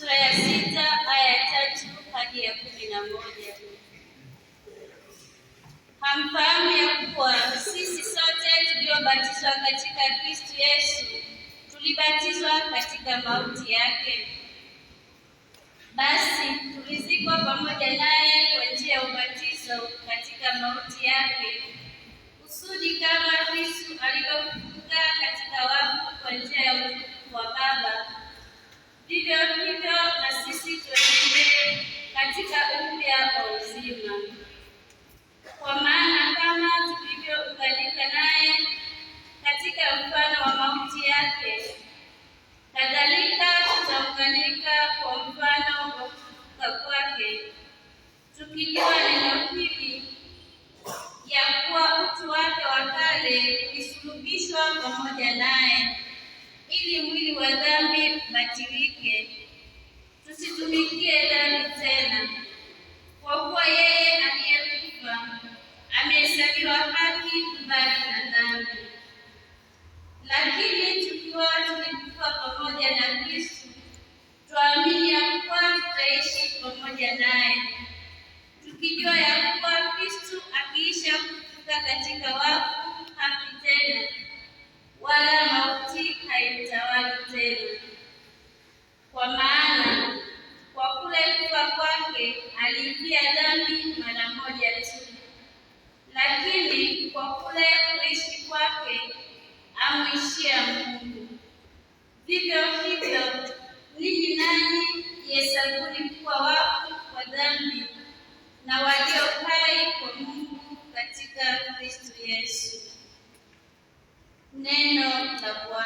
sura ya 6 aya ya 3 hadi ya 11. Hamfahamu ya kuwa sisi sote tuliobatizwa katika Kristo Yesu tulibatizwa katika mauti yake? Basi tulizikwa pamoja naye kwa njia ya ubatizo katika mauti yake, kusudi kama Kristo alivyofufuka katika wafu kwa njia ya utukufu wa Baba, vivyo hivyo na sisi tuendelee katika upya wa uzima. Kwa maana kama tulivyounganika naye katika mfano wa mauti yake, kadhalika tutaunganika kwa mfano wa kufufuka kwake, tukijua neno hili, ya kuwa utu wake wa kale ulisulubishwa pamoja naye, ili mwili wa dhambi ubatilike, tusitumikie dhambi tena. Kwa kuwa yeye aliyekufa amehesabiwa haki mbali na dhambi. Lakini tukiwa tulikufa pamoja na Kristo, tuamini ya kuwa tutaishi pamoja naye, tukijua ya kuwa Kristo akiisha kufufuka katika wafu hafi tena, wala mauti haimtawali tena. Kwa maana kwa kule kufa kwake aliingia dhambi mara moja tu, lakini kwa kule kuishi kwake amwishia Mungu. Vivyo hivyo ninyi nanyi jihesabuni kuwa wafu kwa dhambi na walio hai kwa Mungu katika Kristo Yesu. Neno la Bwana.